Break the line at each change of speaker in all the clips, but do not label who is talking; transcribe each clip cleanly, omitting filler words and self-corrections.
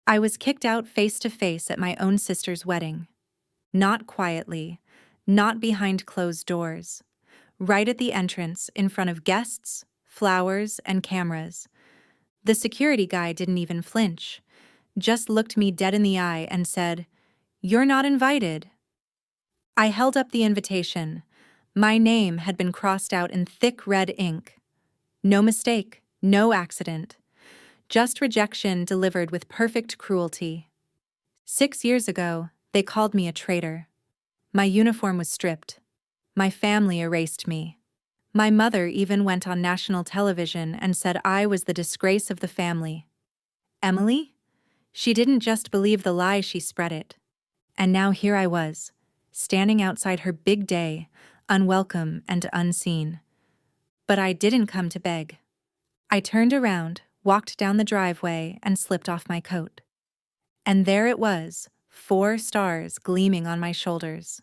I was kicked out face to face at my own sister's wedding. Not quietly, not behind closed doors. Right at the entrance, in front of guests, flowers, and cameras. The security guy didn't even flinch, just looked me dead in the eye and said, "You're not invited." I held up the invitation. My name had been crossed out in thick red ink. No mistake, no accident. Just rejection delivered with perfect cruelty. 6 years ago, they called me a traitor. My uniform was stripped. My family erased me. My mother even went on national television and said I was the disgrace of the family. Emily? She didn't just believe the lie, she spread it. And now here I was, standing outside her big day, unwelcome and unseen. But I didn't come to beg. I turned around, walked down the driveway, and slipped off my coat. And there it was, 4 stars gleaming on my shoulders.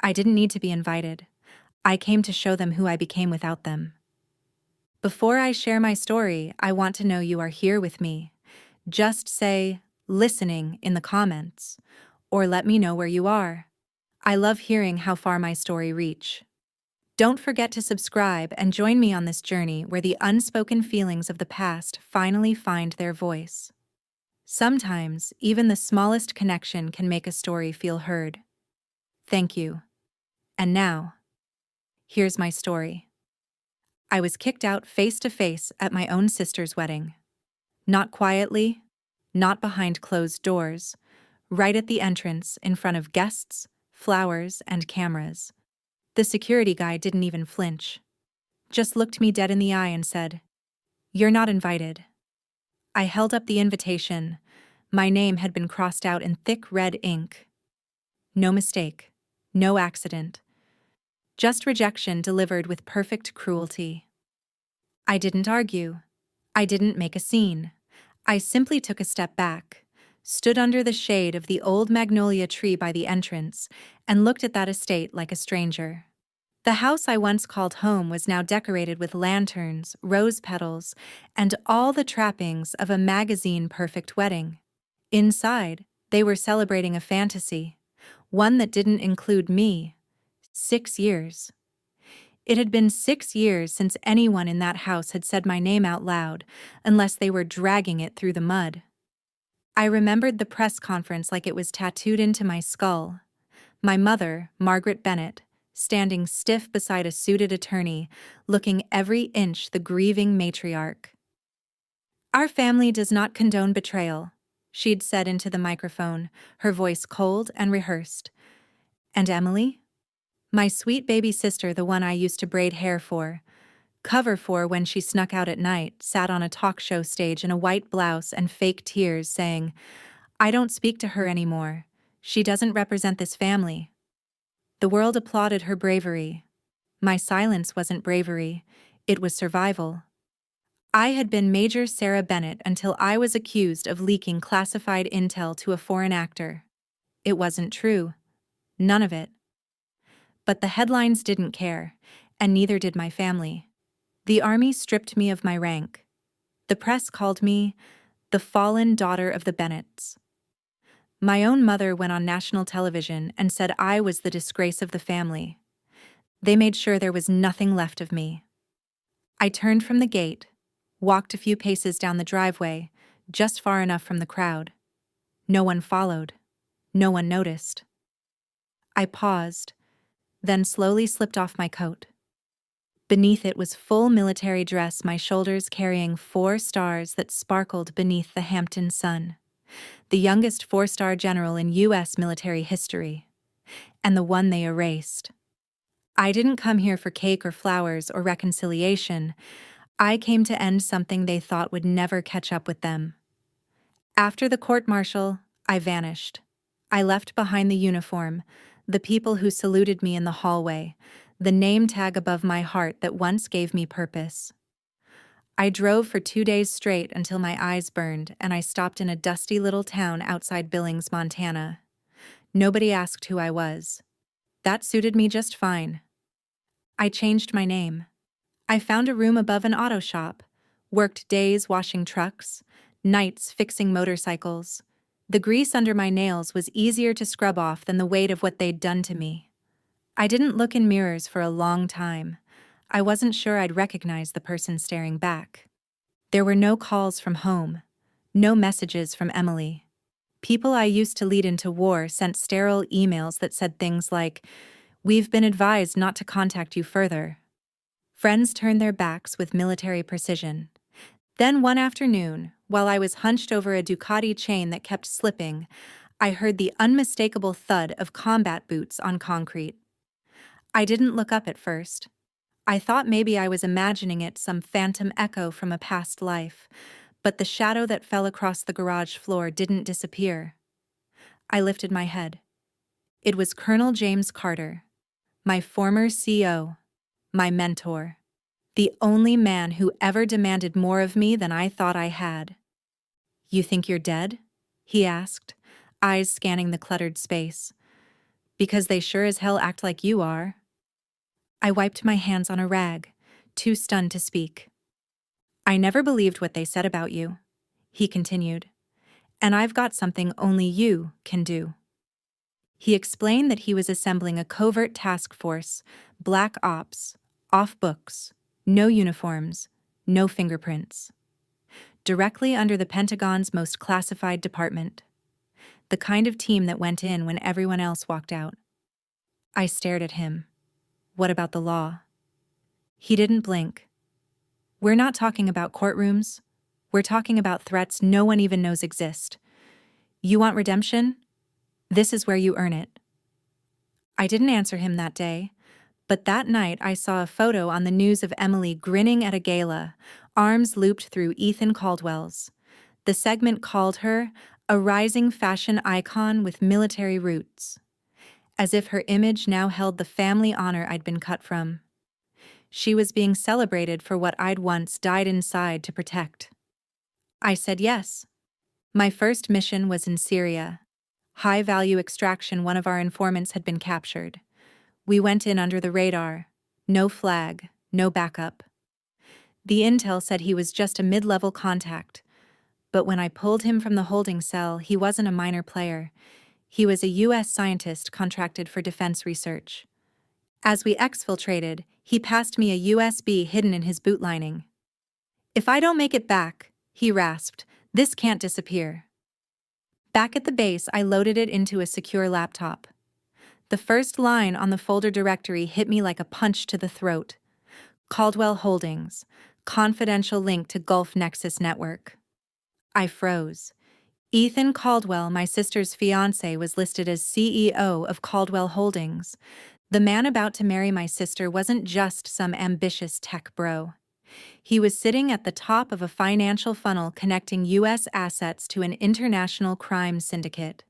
I didn't need to be invited. I came to show them who I became without them. Before I share my story, I want to know you are here with me. Just say, "listening" in the comments, or let me know where you are. I love hearing how far my story reach. Don't forget to subscribe and join me on this journey where the unspoken feelings of the past finally find their voice. Sometimes, even the smallest connection can make a story feel heard. Thank you. And now, here's my story. I was kicked out face to face at my own sister's wedding. Not quietly, not behind closed doors, right at the entrance in front of guests, flowers, and cameras. The security guy didn't even flinch. Just looked me dead in the eye and said, "You're not invited." I held up the invitation. My name had been crossed out in thick red ink. No mistake, no accident. Just rejection delivered with perfect cruelty. I didn't argue. I didn't make a scene. I simply took a step back, stood under the shade of the old magnolia tree by the entrance, and looked at that estate like a stranger. The house I once called home was now decorated with lanterns, rose petals, and all the trappings of a magazine-perfect wedding. Inside, they were celebrating a fantasy, one that didn't include me. 6 years. It had been 6 years since anyone in that house had said my name out loud, unless they were dragging it through the mud. I remembered the press conference like it was tattooed into my skull. My mother, Margaret Bennett, standing stiff beside a suited attorney, looking every inch the grieving matriarch. "Our family does not condone betrayal," she'd said into the microphone, her voice cold and rehearsed. And Emily? My sweet baby sister, the one I used to braid hair for, cover for when she snuck out at night, sat on a talk show stage in a white blouse and fake tears saying, "I don't speak to her anymore. She doesn't represent this family." The world applauded her bravery. My silence wasn't bravery, it was survival. I had been Major Sarah Bennett until I was accused of leaking classified intel to a foreign actor. It wasn't true. None of it. But the headlines didn't care, and neither did my family. The army stripped me of my rank. The press called me the fallen daughter of the Bennetts. My own mother went on national television and said I was the disgrace of the family. They made sure there was nothing left of me. I turned from the gate, walked a few paces down the driveway, just far enough from the crowd. No one followed. No one noticed. I paused, then slowly slipped off my coat. Beneath it was full military dress, my shoulders carrying 4 stars that sparkled beneath the Hampton sun. The youngest 4-star general in U.S. military history. And the one they erased. I didn't come here for cake or flowers or reconciliation. I came to end something they thought would never catch up with them. After the court-martial, I vanished. I left behind the uniform, the people who saluted me in the hallway, the name tag above my heart that once gave me purpose. I drove for 2 days straight until my eyes burned, and I stopped in a dusty little town outside Billings, Montana. Nobody asked who I was. That suited me just fine. I changed my name. I found a room above an auto shop, worked days washing trucks, nights fixing motorcycles, The grease under my nails was easier to scrub off than the weight of what they'd done to me. I didn't look in mirrors for a long time. I wasn't sure I'd recognize the person staring back. There were no calls from home, no messages from Emily. People I used to lead into war sent sterile emails that said things like, "We've been advised not to contact you further." Friends turned their backs with military precision. Then one afternoon, while I was hunched over a Ducati chain that kept slipping, I heard the unmistakable thud of combat boots on concrete. I didn't look up at first. I thought maybe I was imagining it some phantom echo from a past life, but the shadow that fell across the garage floor didn't disappear. I lifted my head. It was Colonel James Carter, my former CO, my mentor, the only man who ever demanded more of me than I thought I had. "You think you're dead?" he asked, eyes scanning the cluttered space. "Because they sure as hell act like you are." I wiped my hands on a rag, too stunned to speak. "I never believed what they said about you," he continued. "And I've got something only you can do." He explained that he was assembling a covert task force, black ops, off books, no uniforms, no fingerprints. Directly under the Pentagon's most classified department. The kind of team that went in when everyone else walked out. I stared at him. "What about the law?" He didn't blink. "We're not talking about courtrooms. We're talking about threats no one even knows exist. You want redemption? This is where you earn it." I didn't answer him that day, but that night I saw a photo on the news of Emily grinning at a gala, arms looped through Ethan Caldwell's. The segment called her a rising fashion icon with military roots, as if her image now held the family honor I'd been cut from. She was being celebrated for what I'd once died inside to protect. I said yes. My first mission was in Syria. High-value extraction. One of our informants had been captured. We went in under the radar. No flag, no backup. The intel said he was just a mid-level contact, but when I pulled him from the holding cell, he wasn't a minor player. He was a U.S. scientist contracted for defense research. As we exfiltrated, he passed me a USB hidden in his boot lining. "If I don't make it back," he rasped, "this can't disappear." Back at the base, I loaded it into a secure laptop. The first line on the folder directory hit me like a punch to the throat. Caldwell Holdings, confidential link to Gulf Nexus Network. I froze. Ethan Caldwell, my sister's fiancé, was listed as CEO of Caldwell Holdings. The man about to marry my sister wasn't just some ambitious tech bro. He was sitting at the top of a financial funnel connecting U.S. assets to an international crime syndicate.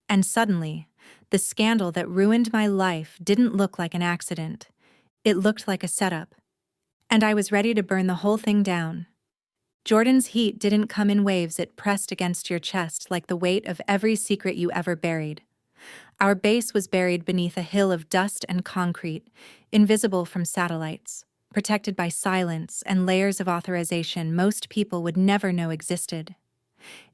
And suddenly, the scandal that ruined my life didn't look like an accident. It looked like a setup. And I was ready to burn the whole thing down. Jordan's heat didn't come in waves. It pressed against your chest like the weight of every secret you ever buried. Our base was buried beneath a hill of dust and concrete, invisible from satellites, protected by silence and layers of authorization most people would never know existed.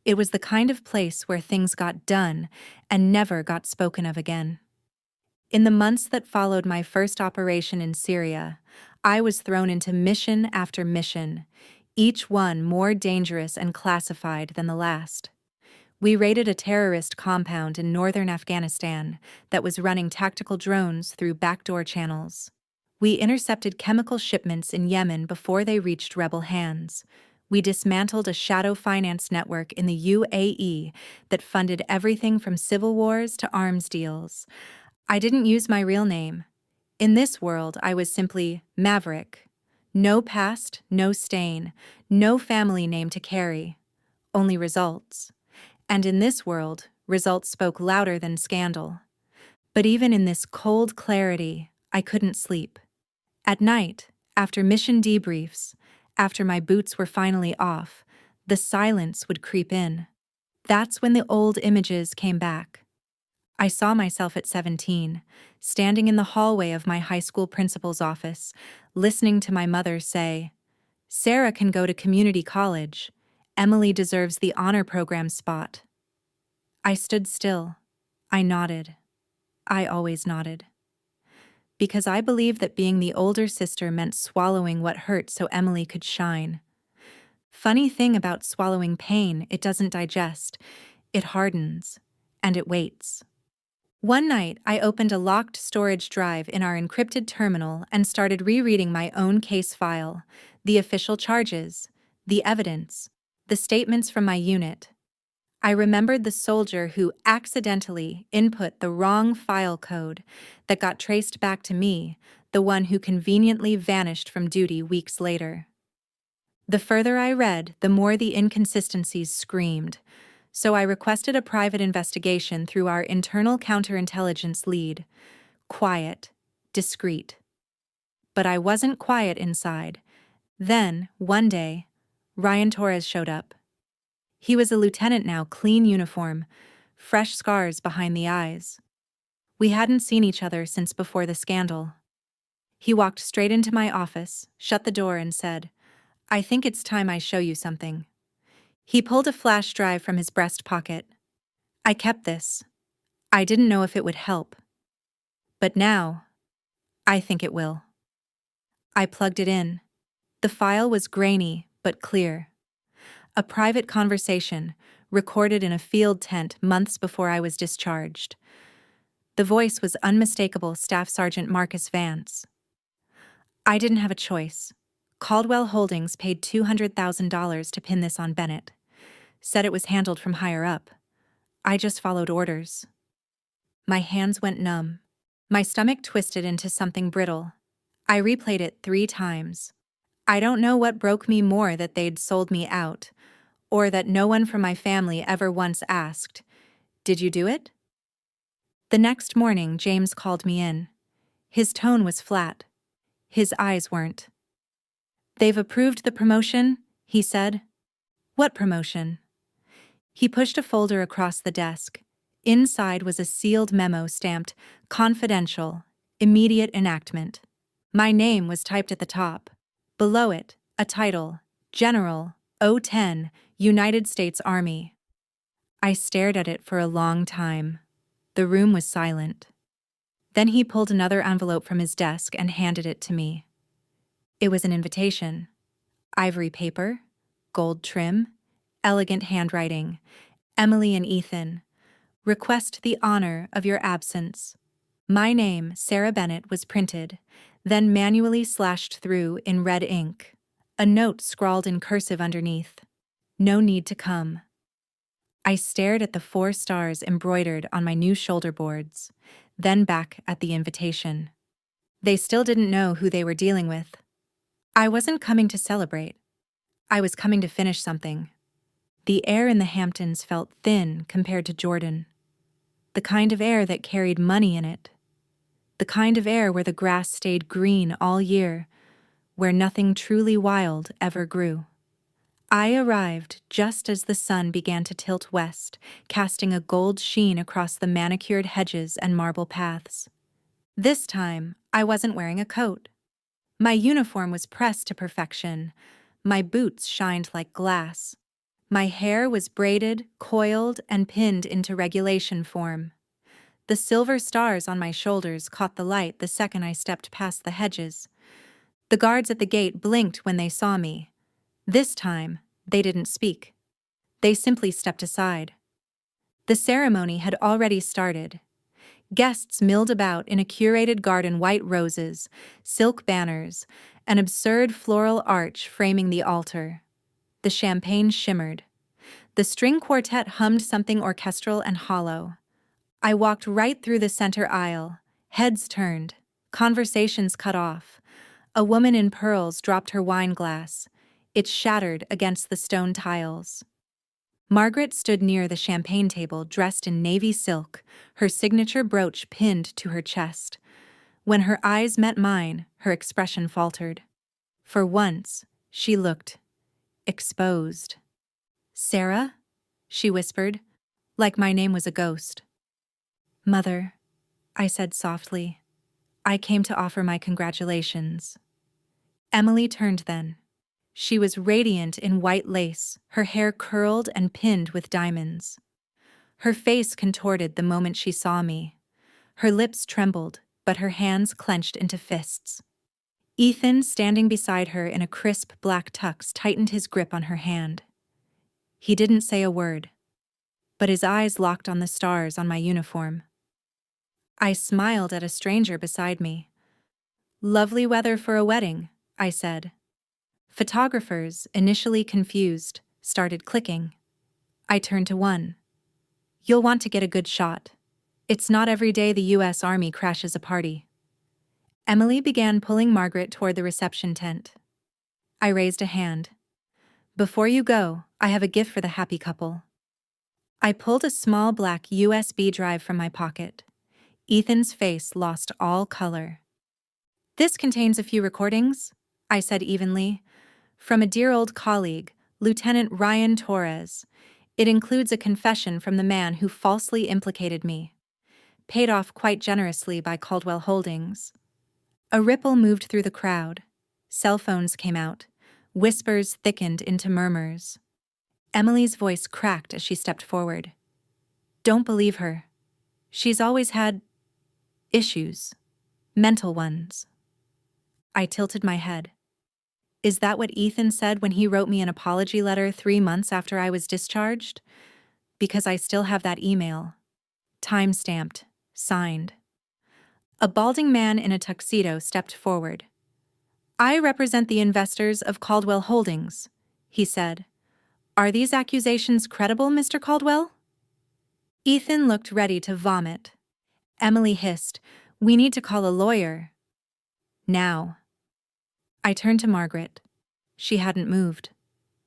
It was the kind of place where things got done and never got spoken of again. In the months that followed my first operation in Syria, I was thrown into mission after mission, each one more dangerous and classified than the last. We raided a terrorist compound in northern Afghanistan that was running tactical drones through backdoor channels. We intercepted chemical shipments in Yemen before they reached rebel hands. We dismantled a shadow finance network in the UAE that funded everything from civil wars to arms deals. I didn't use my real name. In this world, I was simply Maverick. No past, no stain, no family name to carry. Only results. And in this world, results spoke louder than scandal. But even in this cold clarity, I couldn't sleep. At night, after mission debriefs, after my boots were finally off, the silence would creep in. That's when the old images came back. I saw myself at 17, standing in the hallway of my high school principal's office, listening to my mother say, "Sarah can go to community college. Emily deserves the honor program spot." I stood still. I nodded. I always nodded. Because I believed that being the older sister meant swallowing what hurt so Emily could shine. Funny thing about swallowing pain, it doesn't digest, it hardens, and it waits. One night, I opened a locked storage drive in our encrypted terminal and started rereading my own case file, the official charges, the evidence, the statements from my unit. I remembered the soldier who accidentally input the wrong file code that got traced back to me, the one who conveniently vanished from duty weeks later. The further I read, the more the inconsistencies screamed, so I requested a private investigation through our internal counterintelligence lead. Quiet, discreet. But I wasn't quiet inside. Then, one day, Ryan Torres showed up. He was a lieutenant now, clean uniform, fresh scars behind the eyes. We hadn't seen each other since before the scandal. He walked straight into my office, shut the door, and said, "I think it's time I show you something." He pulled a flash drive from his breast pocket. I kept this. I didn't know if it would help. But now, I think it will. I plugged it in. The file was grainy, but clear. A private conversation, recorded in a field tent months before I was discharged. The voice was unmistakable Staff Sergeant Marcus Vance. I didn't have a choice. Caldwell Holdings paid $200,000 to pin this on Bennett. Said it was handled from higher up. I just followed orders. My hands went numb. My stomach twisted into something brittle. I replayed it 3 times. I don't know what broke me more, that they'd sold me out, or that no one from my family ever once asked, "Did you do it?" The next morning, James called me in. His tone was flat. His eyes weren't. "They've approved the promotion," he said. "What promotion?" He pushed a folder across the desk. Inside was a sealed memo stamped, "Confidential, immediate enactment." My name was typed at the top. Below it, a title, General, 010, United States Army. I stared at it for a long time. The room was silent. Then he pulled another envelope from his desk and handed it to me. It was an invitation. Ivory paper, gold trim, elegant handwriting. Emily and Ethan, request the honor of your absence. My name, Sarah Bennett, was printed, then manually slashed through in red ink. A note scrawled in cursive underneath. No need to come. I stared at the 4 stars embroidered on my new shoulder boards, then back at the invitation. They still didn't know who they were dealing with. I wasn't coming to celebrate. I was coming to finish something. The air in the Hamptons felt thin compared to Jordan. The kind of air that carried money in it. The kind of air where the grass stayed green all year, where nothing truly wild ever grew. I arrived just as the sun began to tilt west, casting a gold sheen across the manicured hedges and marble paths. This time, I wasn't wearing a coat. My uniform was pressed to perfection. My boots shined like glass. My hair was braided, coiled, and pinned into regulation form. The silver stars on my shoulders caught the light the second I stepped past the hedges. The guards at the gate blinked when they saw me. This time, they didn't speak. They simply stepped aside. The ceremony had already started. Guests milled about in a curated garden, white roses, silk banners, an absurd floral arch framing the altar. The champagne shimmered. The string quartet hummed something orchestral and hollow. I walked right through the center aisle, heads turned, conversations cut off. A woman in pearls dropped her wine glass. It shattered against the stone tiles. Margaret stood near the champagne table, dressed in navy silk, her signature brooch pinned to her chest. When her eyes met mine, her expression faltered. For once, she looked exposed. "Sarah?" she whispered, like my name was a ghost. "Mother," I said softly, "I came to offer my congratulations." Emily turned then. She was radiant in white lace, her hair curled and pinned with diamonds. Her face contorted the moment she saw me. Her lips trembled, but her hands clenched into fists. Ethan, standing beside her in a crisp black tux, tightened his grip on her hand. He didn't say a word, but his eyes locked on the stars on my uniform. I smiled at a stranger beside me. "Lovely weather for a wedding," I said. Photographers, initially confused, started clicking. I turned to one. "You'll want to get a good shot. It's not every day the U.S. Army crashes a party." Emily began pulling Margaret toward the reception tent. I raised a hand. "Before you go, I have a gift for the happy couple." I pulled a small black USB drive from my pocket. Ethan's face lost all color. "This contains a few recordings," I said evenly, "from a dear old colleague, Lieutenant Ryan Torres. It includes a confession from the man who falsely implicated me, paid off quite generously by Caldwell Holdings." A ripple moved through the crowd. Cell phones came out. Whispers thickened into murmurs. Emily's voice cracked as she stepped forward. "Don't believe her. She's always had issues. Mental ones." I tilted my head. Is that what Ethan said when he wrote me an apology letter 3 months after I was discharged? Because I still have that email. Time-stamped. Signed. A balding man in a tuxedo stepped forward. "I represent the investors of Caldwell Holdings," he said. "Are these accusations credible, Mr. Caldwell?" Ethan looked ready to vomit. Emily hissed, "We need to call a lawyer." Now. I turned to Margaret. She hadn't moved.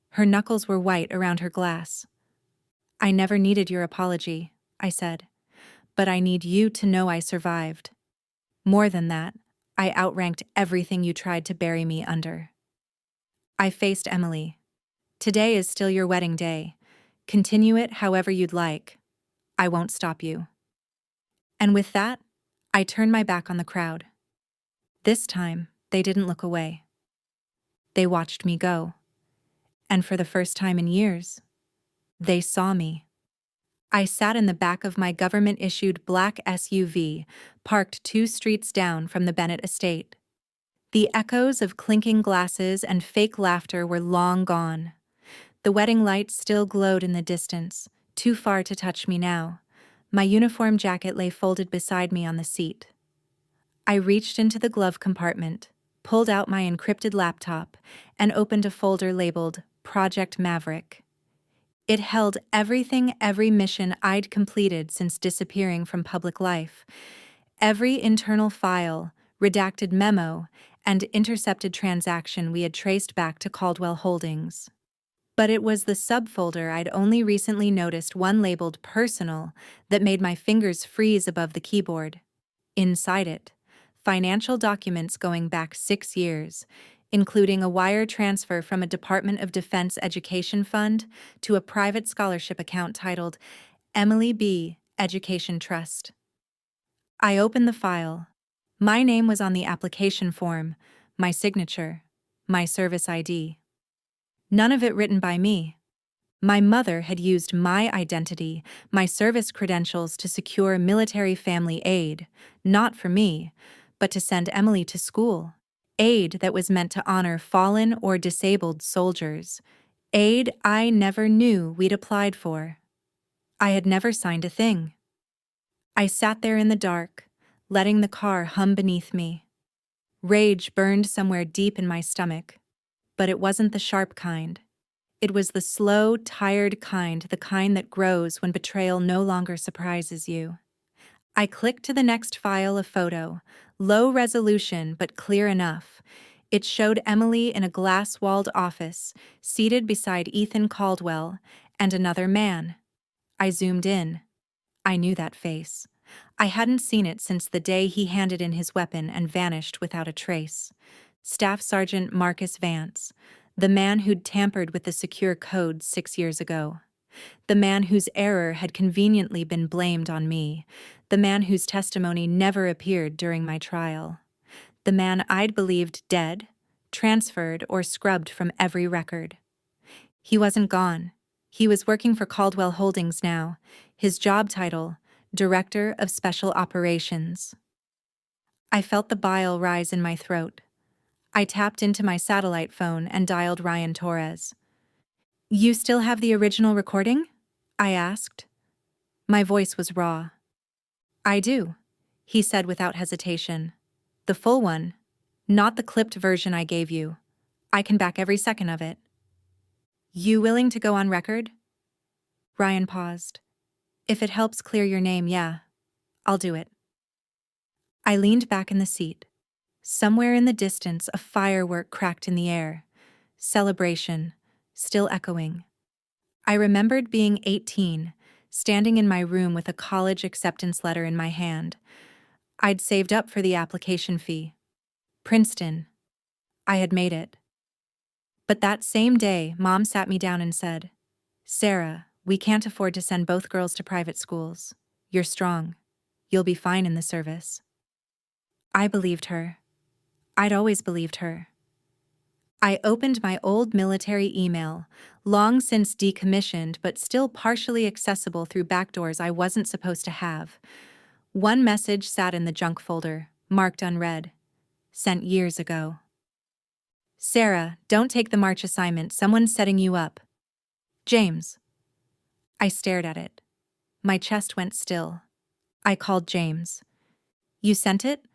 Her knuckles were white around her glass. "I never needed your apology," I said. "But I need you to know I survived. More than that, I outranked everything you tried to bury me under." I faced Emily. "Today is still your wedding day. Continue it however you'd like. I won't stop you." And with that, I turned my back on the crowd. This time, they didn't look away. They watched me go. And for the first time in years, they saw me. I sat in the back of my government-issued black SUV, parked 2 streets down from the Bennett estate. The echoes of clinking glasses and fake laughter were long gone. The wedding lights still glowed in the distance, too far to touch me now. My uniform jacket lay folded beside me on the seat. I reached into the glove compartment, pulled out my encrypted laptop, and opened a folder labeled Project Maverick. It held everything, every mission I'd completed since disappearing from public life. Every internal file, redacted memo, and intercepted transaction we had traced back to Caldwell Holdings. But it was the subfolder I'd only recently noticed, one labeled Personal, that made my fingers freeze above the keyboard. Inside it, financial documents going back 6 years, including a wire transfer from a Department of Defense education fund to a private scholarship account titled Emily B. Education Trust. I opened the file. My name was on the application form, my signature, my service ID. None of it written by me. My mother had used my identity, my service credentials to secure military family aid, not for me, but to send Emily to school. Aid that was meant to honor fallen or disabled soldiers. Aid I never knew we'd applied for. I had never signed a thing. I sat there in the dark, letting the car hum beneath me. Rage burned somewhere deep in my stomach, but it wasn't the sharp kind. It was the slow, tired kind, the kind that grows when betrayal no longer surprises you. I clicked to the next file, a photo, low resolution but clear enough. It showed Emily in a glass-walled office, seated beside Ethan Caldwell and another man. I zoomed in. I knew that face. I hadn't seen it since the day he handed in his weapon and vanished without a trace. Staff Sergeant Marcus Vance, the man who'd tampered with the secure code 6 years ago. The man whose error had conveniently been blamed on me. The man whose testimony never appeared during my trial. The man I'd believed dead, transferred, or scrubbed from every record. He wasn't gone. He was working for Caldwell Holdings now, his job title, Director of Special Operations. I felt the bile rise in my throat. I tapped into my satellite phone and dialed Ryan Torres. "You still have the original recording?" I asked. My voice was raw. "I do," he said without hesitation. "The full one, not the clipped version I gave you. I can back every second of it." "You willing to go on record?" Ryan paused. "If it helps clear your name, yeah, I'll do it." I leaned back in the seat. Somewhere in the distance, a firework cracked in the air. Celebration, still echoing. I remembered being 18, standing in my room with a college acceptance letter in my hand. I'd saved up for the application fee. Princeton. I had made it. But that same day, Mom sat me down and said, "Sarah, we can't afford to send both girls to private schools. You're strong. You'll be fine in the service." I believed her. I'd always believed her. I opened my old military email, long since decommissioned but still partially accessible through backdoors I wasn't supposed to have. One message sat in the junk folder, marked unread. Sent years ago. "Sarah, don't take the March assignment. Someone's setting you up. James." I stared at it. My chest went still. I called James. "You sent it?"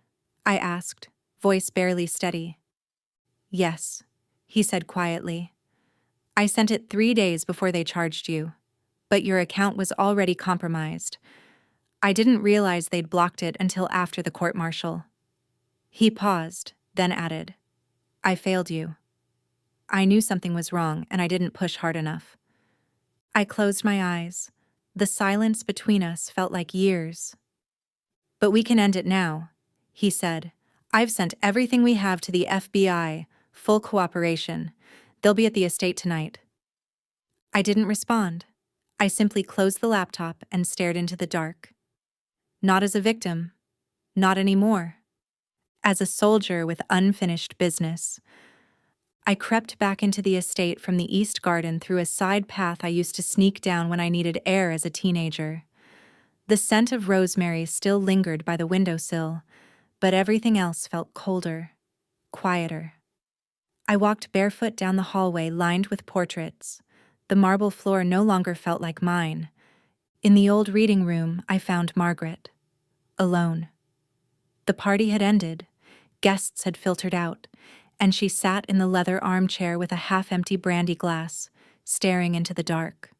I asked, voice barely steady. "Yes," he said quietly. "I sent it 3 days before they charged you. But your account was already compromised. I didn't realize they'd blocked it until after the court-martial." He paused, then added, "I failed you. I knew something was wrong and I didn't push hard enough." I closed my eyes. The silence between us felt like years. "But we can end it now," he said. "I've sent everything we have to the FBI, full cooperation. They'll be at the estate tonight." I didn't respond. I simply closed the laptop and stared into the dark. Not as a victim. Not anymore. As a soldier with unfinished business. I crept back into the estate from the east garden through a side path I used to sneak down when I needed air as a teenager. The scent of rosemary still lingered by the windowsill, but everything else felt colder, quieter. I walked barefoot down the hallway lined with portraits. The marble floor no longer felt like mine. In the old reading room, I found Margaret. Alone. The party had ended. Guests had filtered out, and she sat in the leather armchair with a half-empty brandy glass, staring into the dark.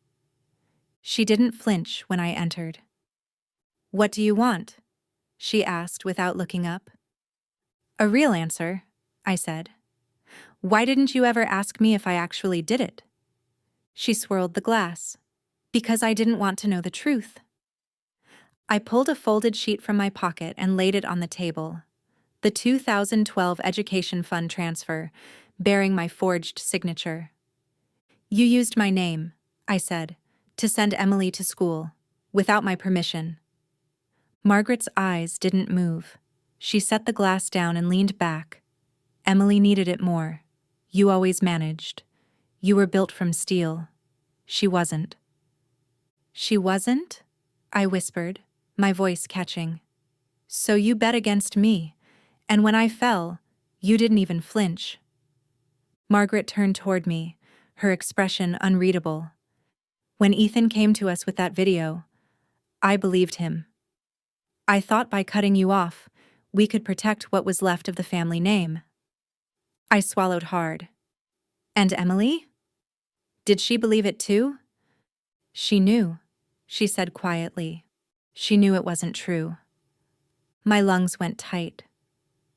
She didn't flinch when I entered. "What do you want?" she asked without looking up. "A real answer," I said. "Why didn't you ever ask me if I actually did it?" She swirled the glass. "Because I didn't want to know the truth." I pulled a folded sheet from my pocket and laid it on the table. The 2012 Education Fund transfer, bearing my forged signature. "You used my name," I said, "to send Emily to school, without my permission." Margaret's eyes didn't move. She set the glass down and leaned back. "Emily needed it more. You always managed. You were built from steel. She wasn't." "She wasn't?" I whispered, my voice catching. "So you bet against me. And when I fell, you didn't even flinch." Margaret turned toward me, her expression unreadable. "When Ethan came to us with that video, I believed him. I thought by cutting you off, we could protect what was left of the family name." I swallowed hard. "And Emily? Did she believe it too?" "She knew," she said quietly. "She knew it wasn't true." My lungs went tight.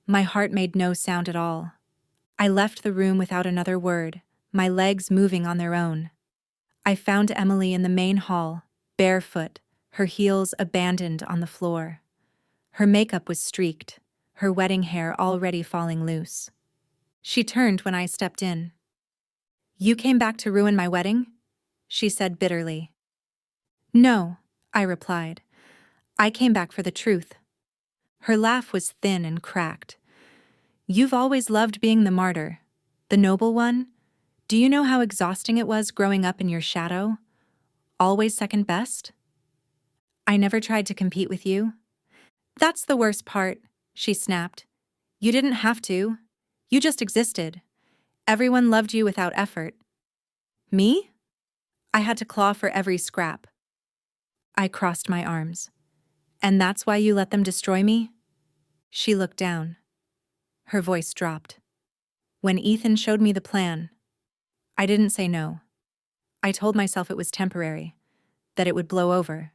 My heart made no sound at all. I left the room without another word, my legs moving on their own. I found Emily in the main hall, barefoot, her heels abandoned on the floor. Her makeup was streaked, her wedding hair already falling loose. She turned when I stepped in. "You came back to ruin my wedding?" she said bitterly. "No," I replied. "I came back for the truth." Her laugh was thin and cracked. "You've always loved being the martyr, the noble one. Do you know how exhausting it was growing up in your shadow? Always second best? I never tried to compete with you. That's the worst part, she snapped. You didn't have to. You just existed. Everyone loved you without effort. Me? I had to claw for every scrap. I crossed my arms. And that's why you let them destroy me? She looked down. Her voice dropped. When Ethan showed me the plan, I didn't say no. I told myself it was temporary, that it would blow over.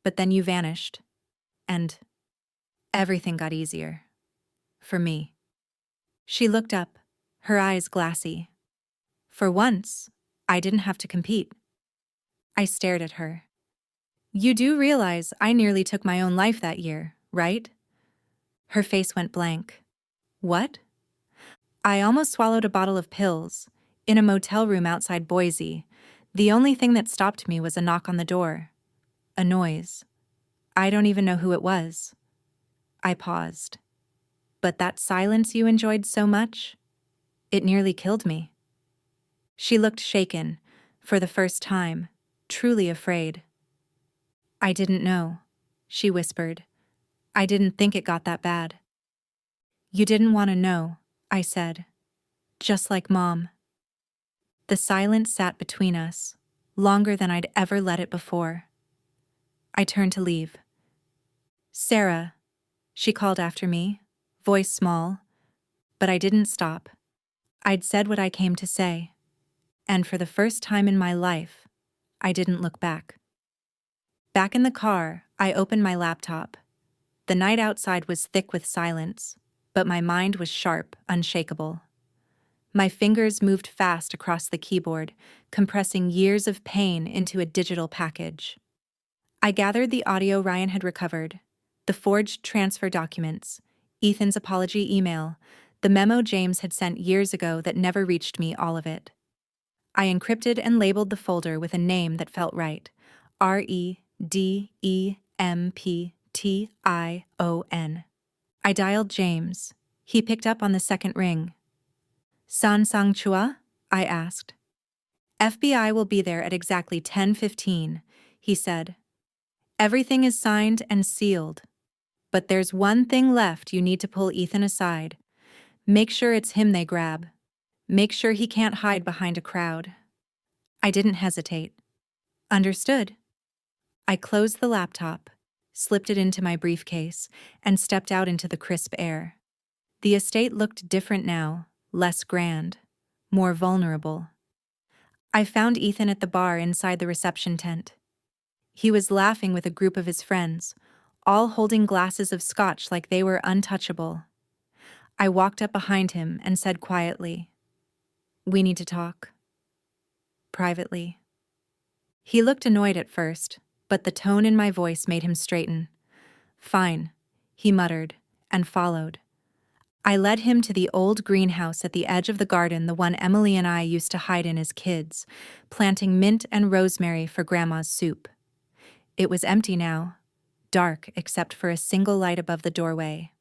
But then you vanished. And everything got easier. For me. She looked up, her eyes glassy. For once, I didn't have to compete. I stared at her. You do realize I nearly took my own life that year, right? Her face went blank. What? I almost swallowed a bottle of pills, in a motel room outside Boise. The only thing that stopped me was a knock on the door. A noise. I don't even know who it was. I paused. But that silence you enjoyed so much? It nearly killed me. She looked shaken, for the first time, truly afraid. I didn't know, she whispered. I didn't think it got that bad. You didn't want to know, I said. Just like Mom. The silence sat between us, longer than I'd ever let it before. I turned to leave. Sarah, she called after me, voice small, but I didn't stop. I'd said what I came to say, and for the first time in my life, I didn't look back. Back in the car, I opened my laptop. The night outside was thick with silence, but my mind was sharp, unshakable. My fingers moved fast across the keyboard, compressing years of pain into a digital package. I gathered the audio Ryan had recovered, the forged transfer documents, Ethan's apology email, the memo James had sent years ago that never reached me, all of it. I encrypted and labeled the folder with a name that felt right, Redemption. I dialed James. He picked up on the second ring. San Sang Chua? I asked. FBI will be there at exactly 10:15, he said. Everything is signed and sealed. But there's one thing left. You need to pull Ethan aside. Make sure it's him they grab. Make sure he can't hide behind a crowd. I didn't hesitate. Understood. I closed the laptop, slipped it into my briefcase, and stepped out into the crisp air. The estate looked different now, less grand, more vulnerable. I found Ethan at the bar inside the reception tent. He was laughing with a group of his friends, all holding glasses of scotch like they were untouchable. I walked up behind him and said quietly, "We need to talk. Privately." He looked annoyed at first, but the tone in my voice made him straighten. "Fine," he muttered, and followed. I led him to the old greenhouse at the edge of the garden, the one Emily and I used to hide in as kids, planting mint and rosemary for Grandma's soup. It was empty now, dark except for a single light above the doorway.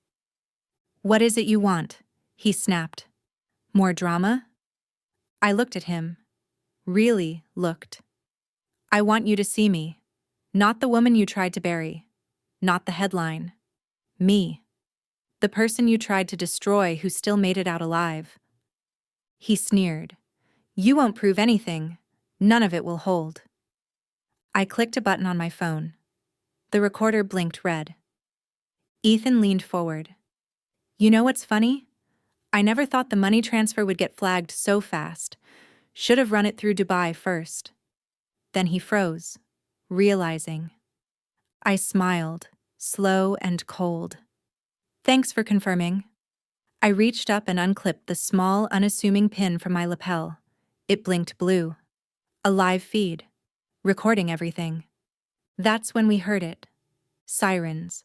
"What is it you want?" he snapped. "More drama?" I looked at him. Really looked. "I want you to see me. Not the woman you tried to bury. Not the headline. Me. The person you tried to destroy who still made it out alive." He sneered. "You won't prove anything. None of it will hold." I clicked a button on my phone. The recorder blinked red. Ethan leaned forward. "You know what's funny? I never thought the money transfer would get flagged so fast. Should have run it through Dubai first." Then he froze, realizing. I smiled, slow and cold. "Thanks for confirming." I reached up and unclipped the small, unassuming pin from my lapel. It blinked blue. A live feed. Recording everything. That's when we heard it. Sirens.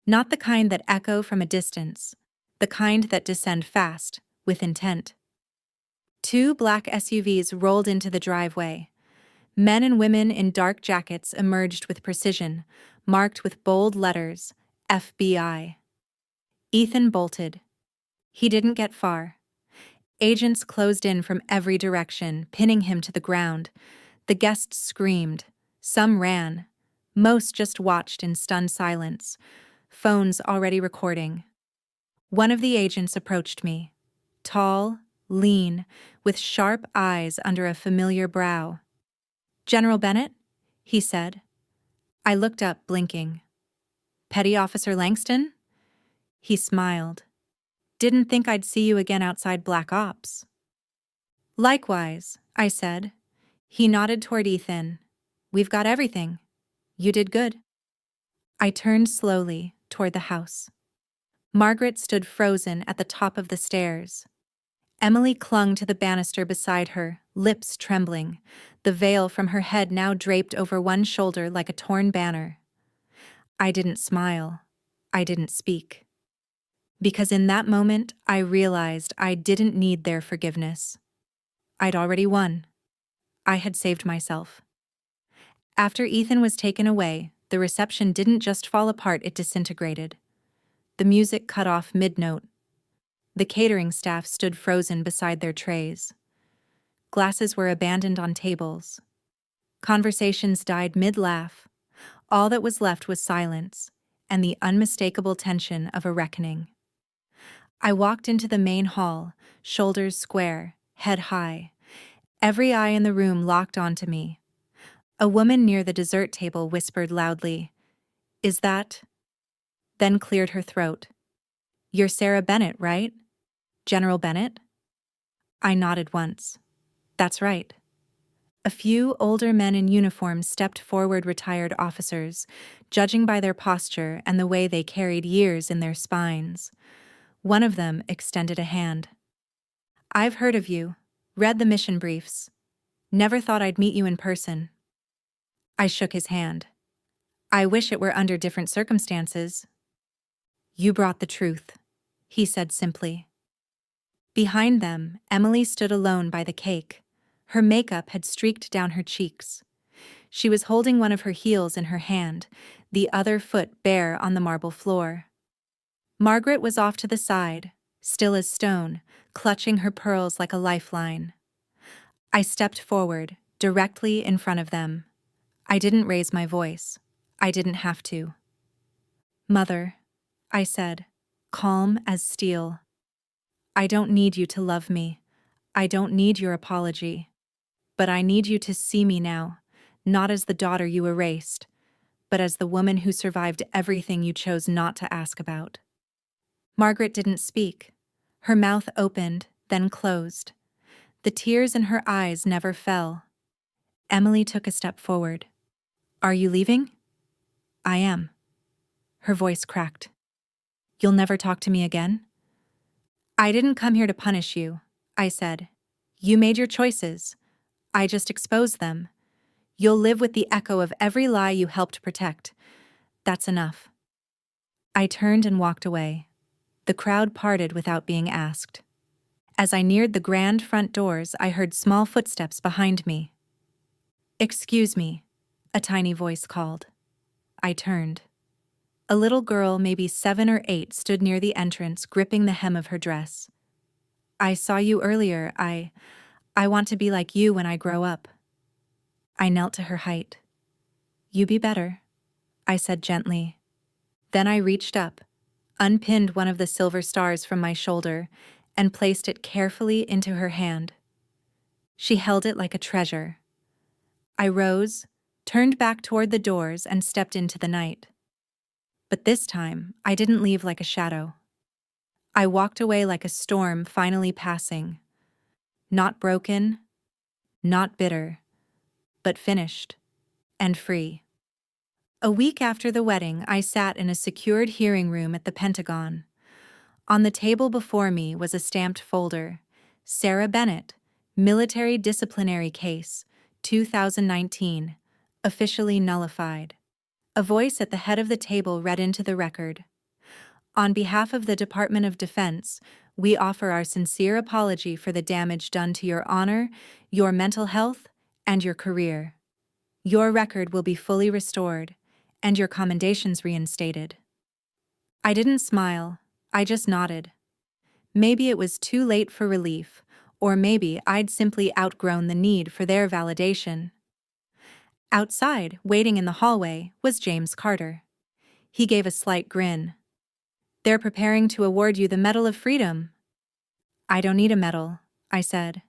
Not the kind that echo from a distance. The kind that descend fast, with intent. 2 black SUVs rolled into the driveway. Men and women in dark jackets emerged with precision, marked with bold letters, FBI. Ethan bolted. He didn't get far. Agents closed in from every direction, pinning him to the ground. The guests screamed. Some ran. Most just watched in stunned silence, phones already recording. One of the agents approached me. Tall, lean, with sharp eyes under a familiar brow. "General Bennett?" he said. I looked up, blinking. "Petty Officer Langston?" He smiled. "Didn't think I'd see you again outside Black Ops." "Likewise," I said. He nodded toward Ethan. "We've got everything. You did good." I turned slowly toward the house. Margaret stood frozen at the top of the stairs. Emily clung to the banister beside her, lips trembling, the veil from her head now draped over one shoulder like a torn banner. I didn't smile. I didn't speak. Because in that moment, I realized I didn't need their forgiveness. I'd already won. I had saved myself. After Ethan was taken away, the reception didn't just fall apart, it disintegrated. The music cut off mid-note. The catering staff stood frozen beside their trays. Glasses were abandoned on tables. Conversations died mid-laugh. All that was left was silence and the unmistakable tension of a reckoning. I walked into the main hall, shoulders square, head high. Every eye in the room locked onto me. A woman near the dessert table whispered loudly, "Is that?" Then cleared her throat. "You're Sarah Bennett, right? General Bennett?" I nodded once. "That's right." A few older men in uniform stepped forward, retired officers, judging by their posture and the way they carried years in their spines. One of them extended a hand. "I've heard of you, read the mission briefs. Never thought I'd meet you in person." I shook his hand. "I wish it were under different circumstances." "You brought the truth," he said simply. Behind them, Emily stood alone by the cake. Her makeup had streaked down her cheeks. She was holding one of her heels in her hand, the other foot bare on the marble floor. Margaret was off to the side, still as stone, clutching her pearls like a lifeline. I stepped forward, directly in front of them. I didn't raise my voice. I didn't have to. "Mother," I said, calm as steel. "I don't need you to love me. I don't need your apology. But I need you to see me now, not as the daughter you erased, but as the woman who survived everything you chose not to ask about." Margaret didn't speak. Her mouth opened, then closed. The tears in her eyes never fell. Emily took a step forward. "Are you leaving?" "I am." Her voice cracked. "You'll never talk to me again?" "I didn't come here to punish you," I said. "You made your choices. I just exposed them. You'll live with the echo of every lie you helped protect. That's enough." I turned and walked away. The crowd parted without being asked. As I neared the grand front doors, I heard small footsteps behind me. "Excuse me," a tiny voice called. I turned. A little girl, maybe 7 or 8, stood near the entrance, gripping the hem of her dress. "I saw you earlier. I want to be like you when I grow up." I knelt to her height. "You be better," I said gently. Then I reached up, unpinned one of the silver stars from my shoulder, and placed it carefully into her hand. She held it like a treasure. I rose, turned back toward the doors, and stepped into the night. But this time, I didn't leave like a shadow. I walked away like a storm finally passing. Not broken, not bitter, but finished and free. A week after the wedding, I sat in a secured hearing room at the Pentagon. On the table before me was a stamped folder. "Sarah Bennett, Military Disciplinary Case, 2019, officially nullified." A voice at the head of the table read into the record. "On behalf of the Department of Defense, we offer our sincere apology for the damage done to your honor, your mental health, and your career. Your record will be fully restored, and your commendations reinstated." I didn't smile, I just nodded. Maybe it was too late for relief, or maybe I'd simply outgrown the need for their validation. Outside, waiting in the hallway, was James Carter. He gave a slight grin. "They're preparing to award you the Medal of Freedom." "I don't need a medal," I said.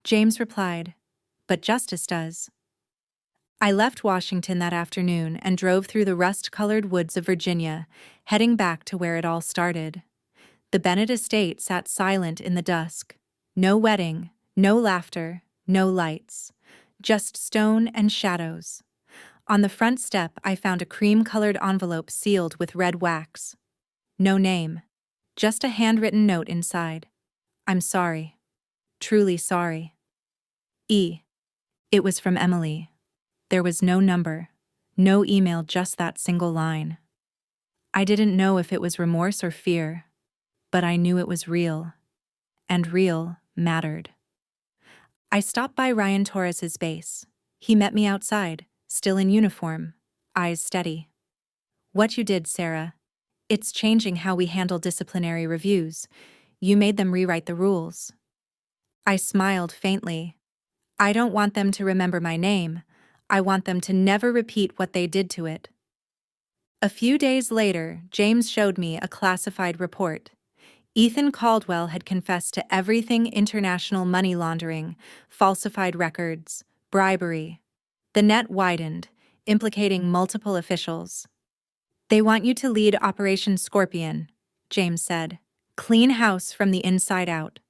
James replied, "But justice does." I left Washington that afternoon and drove through the rust-colored woods of Virginia, heading back to where it all started. The Bennett estate sat silent in the dusk. No wedding, no laughter, no lights. Just stone and shadows. On the front step, I found a cream-colored envelope sealed with red wax. No name. Just a handwritten note inside. "I'm sorry. Truly sorry. E." It was from Emily. There was no number, no email, just that single line. I didn't know if it was remorse or fear, but I knew it was real, and real mattered. I stopped by Ryan Torres's base. He met me outside, still in uniform, eyes steady. "What you did, Sarah. It's changing how we handle disciplinary reviews. You made them rewrite the rules." I smiled faintly. "I don't want them to remember my name. I want them to never repeat what they did to it." A few days later, James showed me a classified report. Ethan Caldwell had confessed to everything: international money laundering, falsified records, bribery. The net widened, implicating multiple officials. "They want you to lead Operation Scorpion," James said. "Clean house from the inside out."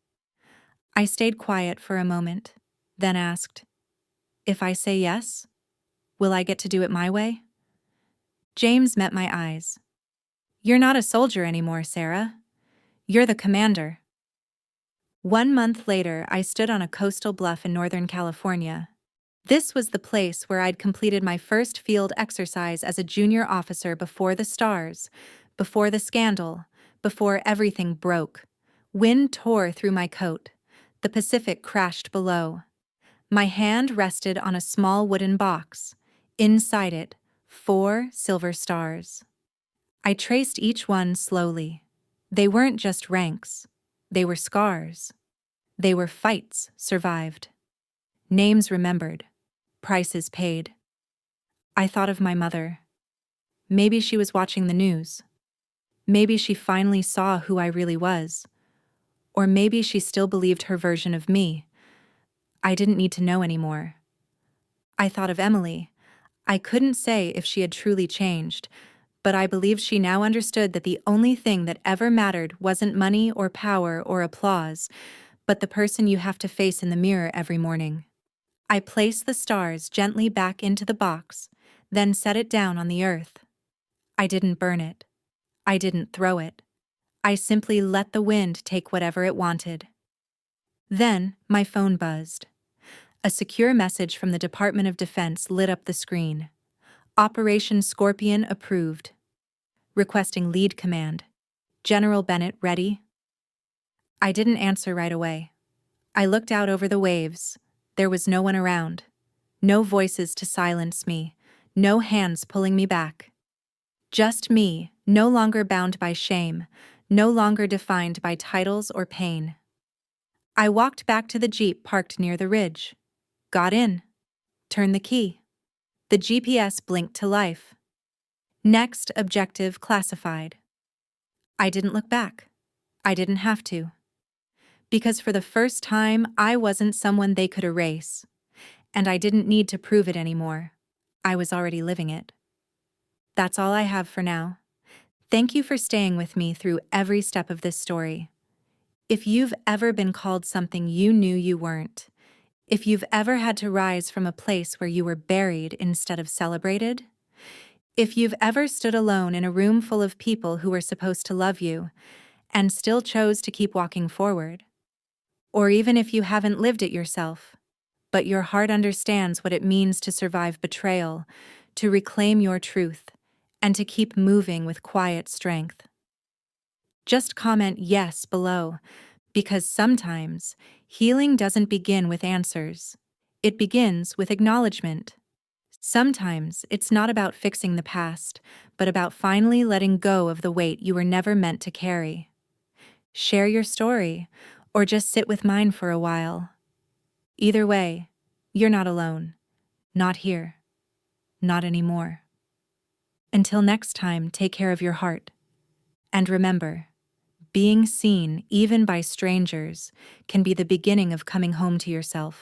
I stayed quiet for a moment, then asked, "If I say yes, will I get to do it my way?" James met my eyes. "You're not a soldier anymore, Sarah. You're the commander." 1 month later, I stood on a coastal bluff in Northern California. This was the place where I'd completed my first field exercise as a junior officer before the stars, before the scandal, before everything broke. Wind tore through my coat. The Pacific crashed below. My hand rested on a small wooden box. Inside it, 4 silver stars. I traced each one slowly. They weren't just ranks. They were scars. They were fights survived. Names remembered. Prices paid. I thought of my mother. Maybe she was watching the news. Maybe she finally saw who I really was. Or maybe she still believed her version of me. I didn't need to know anymore. I thought of Emily. I couldn't say if she had truly changed, but I believed she now understood that the only thing that ever mattered wasn't money or power or applause, but the person you have to face in the mirror every morning. I placed the stars gently back into the box, then set it down on the earth. I didn't burn it. I didn't throw it. I simply let the wind take whatever it wanted. Then my phone buzzed. A secure message from the Department of Defense lit up the screen. "Operation Scorpion approved. Requesting lead command. General Bennett ready?" I didn't answer right away. I looked out over the waves. There was no one around. No voices to silence me. No hands pulling me back. Just me, no longer bound by shame, no longer defined by titles or pain. I walked back to the Jeep parked near the ridge. Got in. Turned the key. The GPS blinked to life. Next objective classified. I didn't look back. I didn't have to. Because for the first time, I wasn't someone they could erase. And I didn't need to prove it anymore. I was already living it. That's all I have for now. Thank you for staying with me through every step of this story. If you've ever been called something you knew you weren't, if you've ever had to rise from a place where you were buried instead of celebrated, if you've ever stood alone in a room full of people who were supposed to love you and still chose to keep walking forward, or even if you haven't lived it yourself, but your heart understands what it means to survive betrayal, to reclaim your truth, and to keep moving with quiet strength, just comment yes below, because sometimes healing doesn't begin with answers. It begins with acknowledgement. Sometimes it's not about fixing the past, but about finally letting go of the weight you were never meant to carry. Share your story, or just sit with mine for a while. Either way, you're not alone. Not here. not anymore. Until next time, take care of your heart. And remember, being seen, even by strangers, can be the beginning of coming home to yourself.